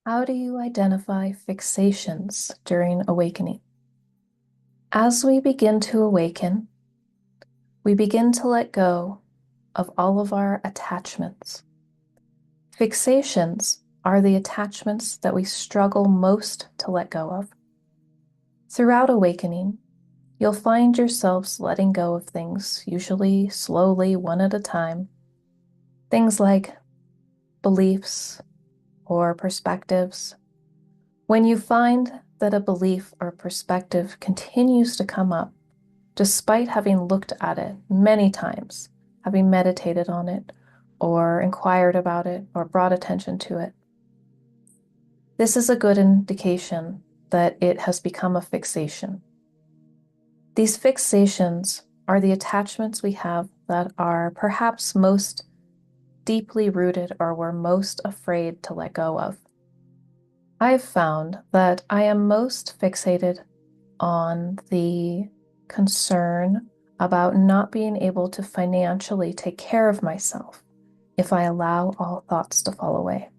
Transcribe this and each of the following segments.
How do you identify fixations during awakening? As we begin to awaken, we begin to let go of all of our attachments. Fixations are the attachments that we struggle most to let go of. Throughout awakening, you'll find yourselves letting go of things, usually slowly, one at a time. Things like beliefs or perspectives. When you find that a belief or perspective continues to come up, despite having looked at it many times, having meditated on it, or inquired about it, or brought attention to it, this is a good indication that it has become a fixation. These fixations are the attachments we have that are perhaps most deeply rooted or we're most afraid to let go of. I've found that I am most fixated on the concern about not being able to financially take care of myself if I allow all thoughts to fall away.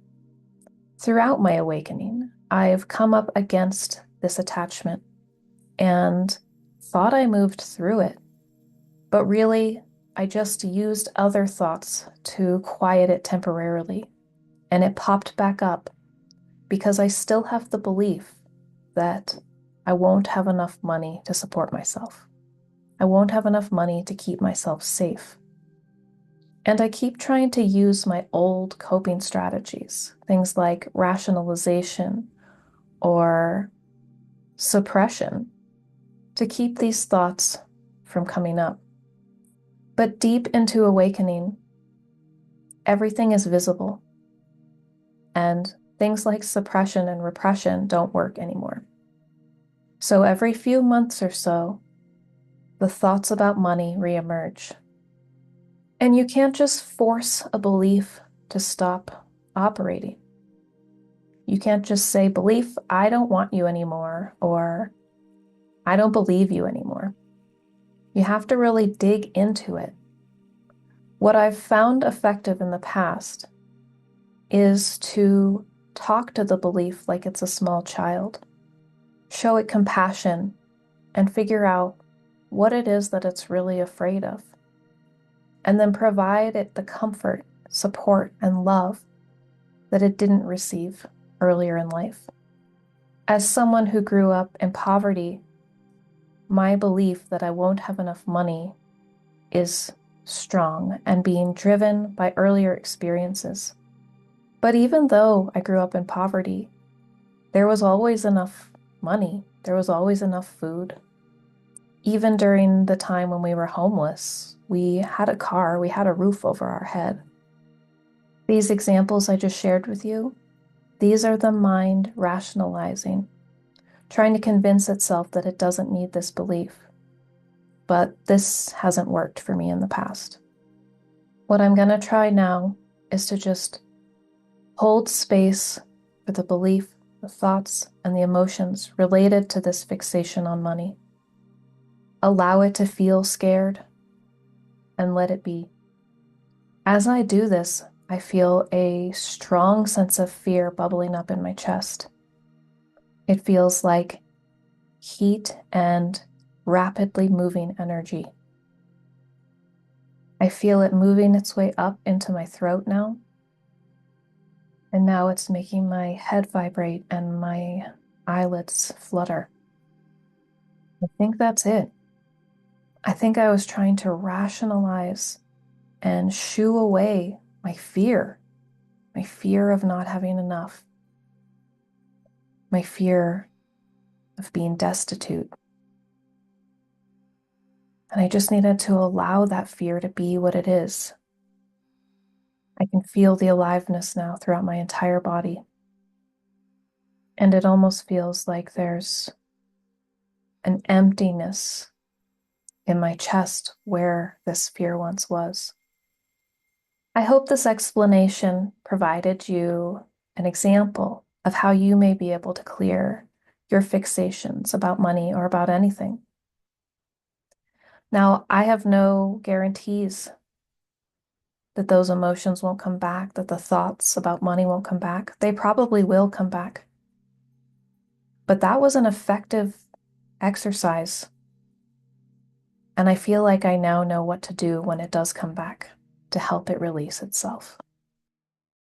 Throughout my awakening, I've come up against this attachment and thought I moved through it, but really, I just used other thoughts to quiet it temporarily, and it popped back up because I still have the belief that I won't have enough money to support myself. I won't have enough money to keep myself safe. And I keep trying to use my old coping strategies, things like rationalization or suppression, to keep these thoughts from coming up. But deep into awakening, everything is visible, and things like suppression and repression don't work anymore. So every few months or so, the thoughts about money reemerge. And you can't just force a belief to stop operating. You can't just say, belief, I don't want you anymore, or I don't believe you anymore. You have to really dig into it. What I've found effective in the past is to talk to the belief like it's a small child, show it compassion, and figure out what it is that it's really afraid of, and then provide it the comfort, support, and love that it didn't receive earlier in life. As someone who grew up in poverty, my belief that I won't have enough money is strong and being driven by earlier experiences. But even though I grew up in poverty, there was always enough money, there was always enough food. Even during the time when we were homeless, we had a car, we had a roof over our head. These examples I just shared with you, these are the mind rationalizing, trying to convince itself that it doesn't need this belief. But this hasn't worked for me in the past. What I'm going to try now is to just hold space for the belief, the thoughts, and the emotions related to this fixation on money. Allow it to feel scared and let it be. As I do this, I feel a strong sense of fear bubbling up in my chest. It feels like heat and rapidly moving energy. I feel it moving its way up into my throat now. And now it's making my head vibrate and my eyelids flutter. I think that's it. I think I was trying to rationalize and shoo away my fear of not having enough, my fear of being destitute. And I just needed to allow that fear to be what it is. I can feel the aliveness now throughout my entire body. And it almost feels like there's an emptiness in my chest where this fear once was. I hope this explanation provided you an example of how you may be able to clear your fixations about money or about anything. Now, I have no guarantees that those emotions won't come back, that the thoughts about money won't come back. They probably will come back. But that was an effective exercise. And I feel like I now know what to do when it does come back to help it release itself.